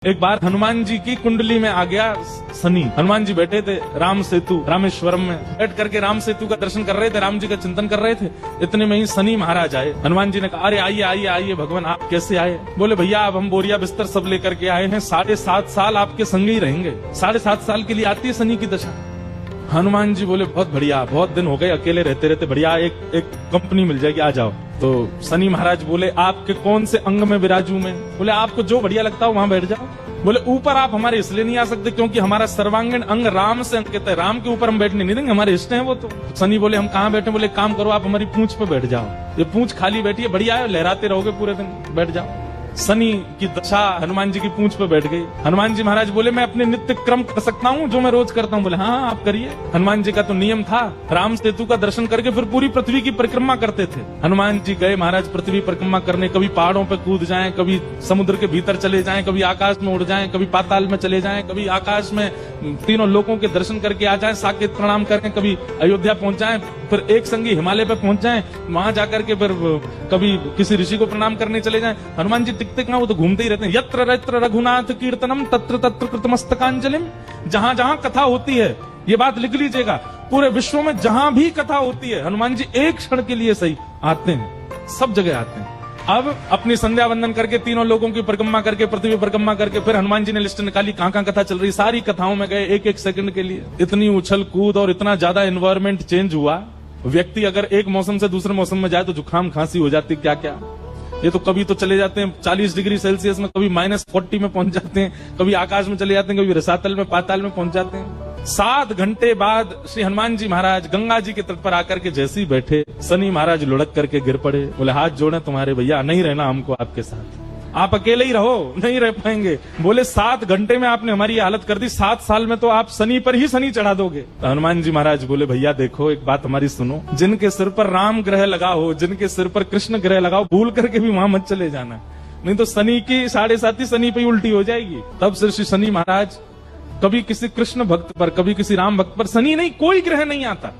एक बार हनुमान जी की कुंडली में आ गया शनि। हनुमान जी बैठे थे राम सेतु रामेश्वरम में, बैठ करके राम सेतु का दर्शन कर रहे थे, राम जी का चिंतन कर रहे थे। इतने में ही शनि महाराज आए। हनुमान जी ने कहा, अरे आइए आइए आइए भगवान, आप कैसे आए? बोले भैया अब हम बोरिया बिस्तर सब लेकर के आए हैं, 7.5 साल आपके संग ही रहेंगे। 7.5 साल के लिए आती है शनि की दशा। हनुमान जी बोले बहुत बढ़िया, बहुत दिन हो गए अकेले रहते रहते, बढ़िया एक कंपनी मिल जाएगी, आ जाओ। तो शनि महाराज बोले आपके कौन से अंग में विराजू मैं? बोले आपको जो बढ़िया लगता हो वहां बैठ जाओ। बोले ऊपर आप हमारे इसलिए नहीं आ सकते क्योंकि हमारा सर्वांगीण अंग राम से अंकित है, राम के ऊपर हम बैठने नहीं देंगे, हमारे इष्ट हैं वो। तो शनि बोले हम कहाँ बैठे? बोले काम करो आप हमारी पूंछ पे बैठ जाओ, ये पूंछ खाली बैठी है, बढ़िया है, लहराते रहोगे पूरे दिन, बैठ जाओ। शनि की दशा हनुमान जी की पूंछ पे बैठ गई। हनुमान जी महाराज बोले मैं अपने नित्य क्रम कर सकता हूँ जो मैं रोज करता हूँ? बोले हाँ आप करिए। हनुमान जी का तो नियम था, राम सेतु का दर्शन करके फिर पूरी पृथ्वी की परिक्रमा करते थे। हनुमान जी गए महाराज पृथ्वी परिक्रमा करने, कभी पहाड़ों पे कूद जाएं, कभी समुद्र के भीतर चले जाएं, कभी आकाश में उड़ जाएं, कभी पाताल में चले जाएं, कभी आकाश में तीनों लोगों के दर्शन करके आ जाएं, साकेत प्रणाम करें, कभी अयोध्या पहुंच जाएं, फिर एक संगी हिमालय पे पहुंच जाएं, वहां जाकर के फिर कभी किसी ऋषि को प्रणाम करने चले जाएं। हनुमान जी टिकते कहां, वो तो घूमते ही रहते हैं। यत्र यत्र रघुनाथ कीर्तनम तत्र तत्र कृतमस्तकांजलिम। जहां जहां कथा होती है, ये बात लिख लीजिएगा, पूरे विश्व में जहां भी कथा होती है हनुमान जी एक क्षण के लिए सही आते हैं, सब जगह आते हैं। अब अपनी संध्या वंदन करके तीनों लोगों की परिक्रमा करके पृथ्वी परिक्रमा करके फिर हनुमान जी ने लिस्ट निकाली कहां कहां कथा चल रही, सारी कथाओं में गए एक एक सेकंड के लिए। इतनी उछल कूद और इतना ज्यादा एनवायरमेंट चेंज हुआ, व्यक्ति अगर एक मौसम से दूसरे मौसम में जाए तो जुकाम खांसी हो जाती, क्या क्या। ये तो कभी तो चले जाते हैं 40 डिग्री सेल्सियस में, कभी -40 में पहुंच जाते हैं, कभी आकाश में चले जाते हैं, कभी रसातल में पाताल में पहुंच जाते हैं। 7 घंटे बाद श्री हनुमान जी महाराज गंगा जी के तट पर आकर के जैसे ही बैठे, शनि महाराज लुढ़क करके गिर पड़े। बोले हाथ जोड़े तुम्हारे भैया, नहीं रहना हमको आपके साथ, आप अकेले ही रहो, नहीं रह पाएंगे। बोले 7 घंटे में आपने हमारी हालत कर दी, 7 साल में तो आप शनि पर ही शनि चढ़ा दोगे। तो हनुमान जी महाराज बोले भैया देखो एक बात हमारी सुनो, जिनके सिर पर राम ग्रह लगा हो, जिनके सिर पर कृष्ण ग्रह लगा हो, भूल करके भी वहां मत चले जाना, नहीं तो शनि की 7.5 शनि पे उल्टी हो जाएगी। तब से श्री शनि महाराज कभी किसी कृष्ण भक्त पर, कभी किसी राम भक्त पर, शनि नहीं कोई ग्रह नहीं आता।